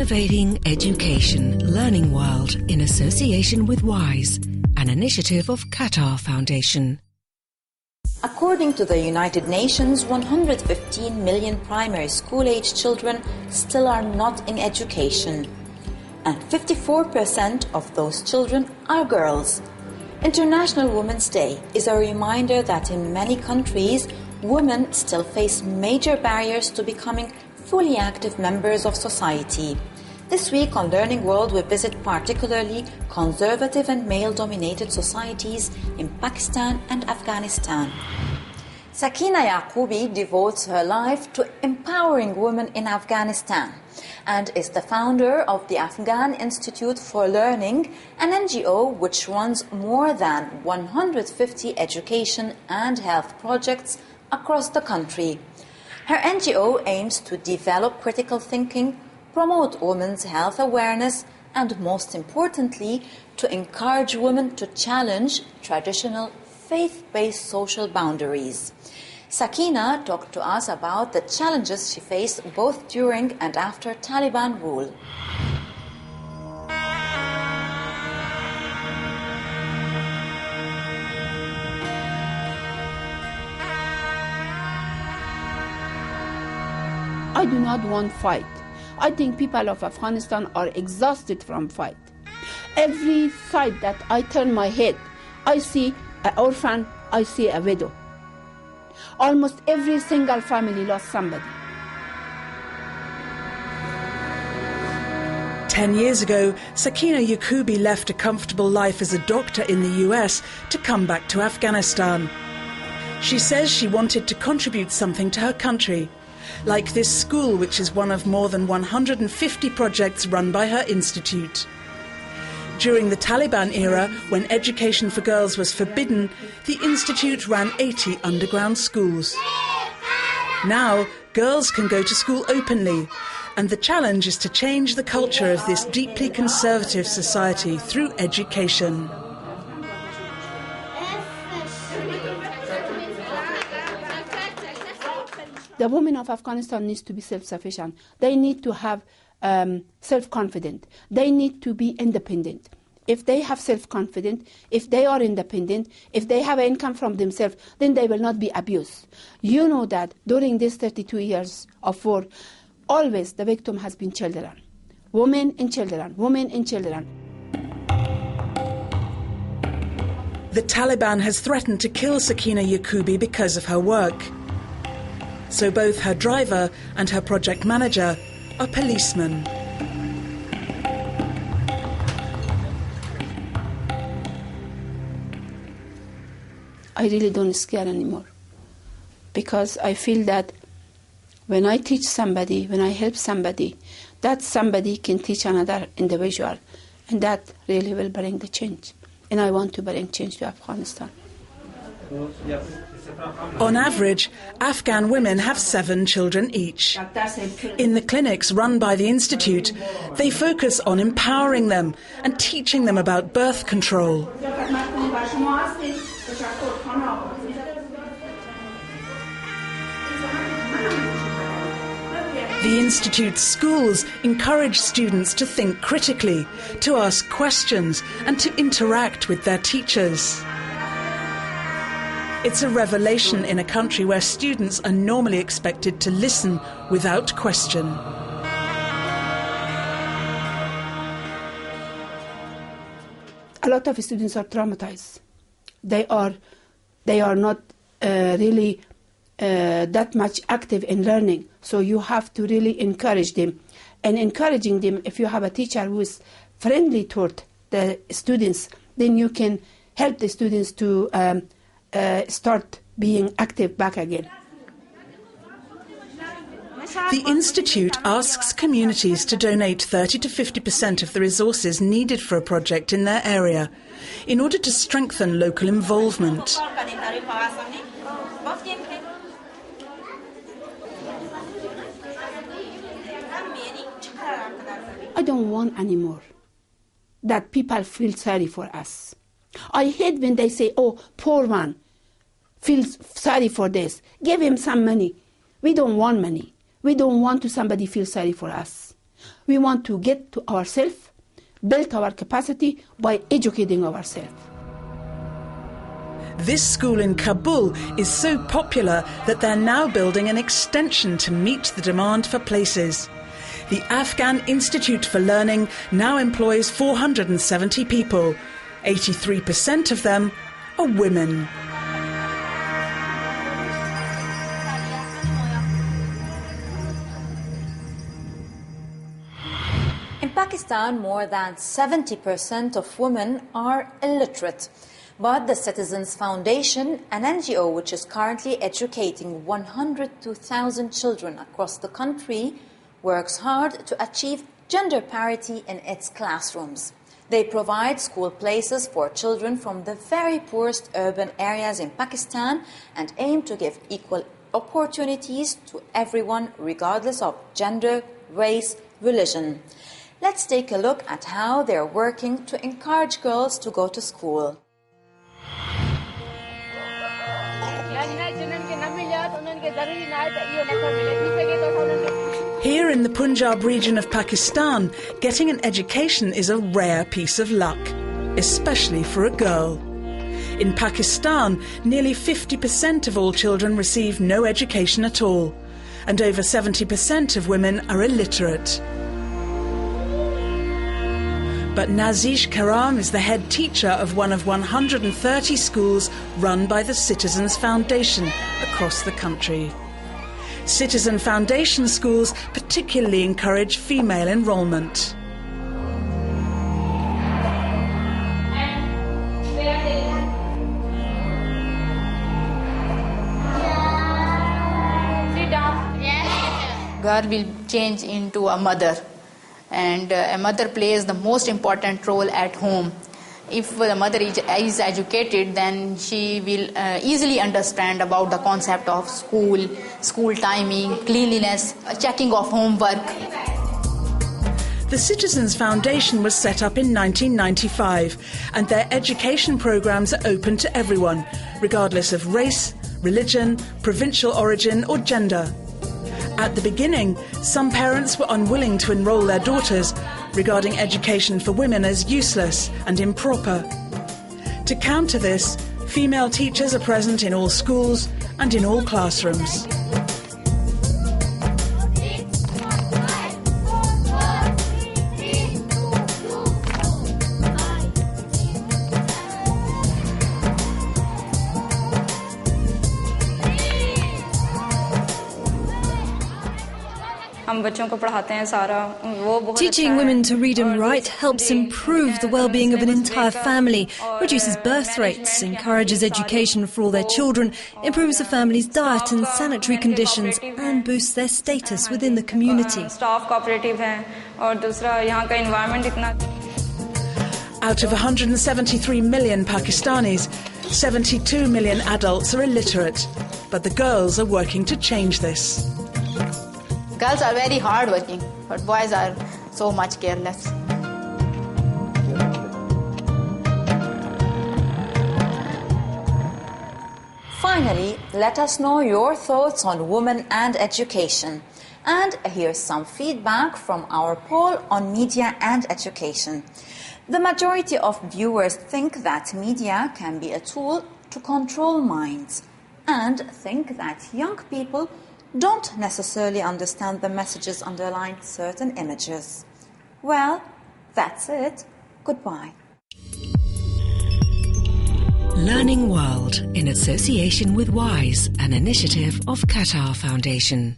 Innovating Education Learning World in association with WISE, an initiative of Qatar Foundation. According to the United Nations, 115 million primary school-age children still are not in education, and 54% of those children are girls. International Women's Day is a reminder that in many countries, women still face major barriers to becoming fully active members of society. This week on Learning World, we visit particularly conservative and male-dominated societies in Pakistan and Afghanistan. Sakina Yaqoubi devotes her life to empowering women in Afghanistan and is the founder of the Afghan Institute for Learning, an NGO which runs more than 150 education and health projects across the country. Her NGO aims to develop critical thinking, promote women's health awareness, and most importantly, to encourage women to challenge traditional faith-based social boundaries. Sakina talked to us about the challenges she faced both during and after Taliban rule. I do not want fight. I think people of Afghanistan are exhausted from fight. Every side that I turn my head, I see an orphan, I see a widow. Almost every single family lost somebody. 10 years ago, Sakina Yaqoubi left a comfortable life as a doctor in the US to come back to Afghanistan. She says she wanted to contribute something to her country, like this school, which is one of more than 150 projects run by her institute. During the Taliban era, when education for girls was forbidden, the institute ran 80 underground schools. Now, girls can go to school openly, and the challenge is to change the culture of this deeply conservative society through education. The women of Afghanistan need to be self-sufficient. They need to have self-confidence. They need to be independent. If they have self-confidence, if they are independent, if they have income from themselves, then they will not be abused. You know that during these 32 years of war, always the victim has been children. Women and children, women and children. The Taliban has threatened to kill Sakina Yaqoubi because of her work. So both her driver and her project manager are policemen. I really don't scare anymore, because I feel that when I teach somebody, when I help somebody, that somebody can teach another individual, and that really will bring the change. And I want to bring change to Afghanistan. On average, Afghan women have 7 children each. In the clinics run by the Institute, they focus on empowering them and teaching them about birth control. The Institute's schools encourage students to think critically, to ask questions, and to interact with their teachers. It's a revelation in a country where students are normally expected to listen without question. A lot of students are traumatized. They are not really that much active in learning. So you have to really encourage them. And encouraging them, if you have a teacher who is friendly toward the students, then you can help the students to start being active back again. The Institute asks communities to donate 30 to 50% of the resources needed for a project in their area in order to strengthen local involvement. I don't want anymore that people feel sorry for us. I hate when they say, oh, poor man, feels sorry for this. Give him some money. We don't want money. We don't want to somebody feel sorry for us. We want to get to ourselves, build our capacity by educating ourselves. This school in Kabul is so popular that they're now building an extension to meet the demand for places. The Afghan Institute for Learning now employs 470 people. 83% of them are women. In Pakistan, more than 70% of women are illiterate. But the Citizens Foundation, an NGO which is currently educating 102,000 children across the country, works hard to achieve gender parity in its classrooms. They provide school places for children from the very poorest urban areas in Pakistan and aim to give equal opportunities to everyone regardless of gender, race, religion. Let's take a look at how they're working to encourage girls to go to school. Here in the Punjab region of Pakistan, getting an education is a rare piece of luck, especially for a girl. In Pakistan, nearly 50% of all children receive no education at all, and over 70% of women are illiterate. But Nazish Karam is the head teacher of one of 130 schools run by the Citizens Foundation across the country. Citizen Foundation schools particularly encourage female enrolment. Girl will change into a mother. And a mother plays the most important role at home. If the mother is educated, then she will easily understand about the concept of school timing, cleanliness, checking of homework. The Citizens Foundation was set up in 1995, and their education programs are open to everyone, regardless of race, religion, provincial origin or gender. At the beginning, some parents were unwilling to enrol their daughters, regarding education for women as useless and improper. To counter this, female teachers are present in all schools and in all classrooms. Teaching women to read and write helps improve the well-being of an entire family, reduces birth rates, encourages education for all their children, improves the family's diet and sanitary conditions, and boosts their status within the community. Out of 173 million Pakistanis, 72 million adults are illiterate, but the girls are working to change this. Girls are very hardworking, but boys are so much careless. Finally, let us know your thoughts on women and education. And here's some feedback from our poll on media and education. The majority of viewers think that media can be a tool to control minds and think that young people don't necessarily understand the messages underlying certain images. Well, that's it. Goodbye. Learning World in association with WISE, an initiative of Qatar Foundation.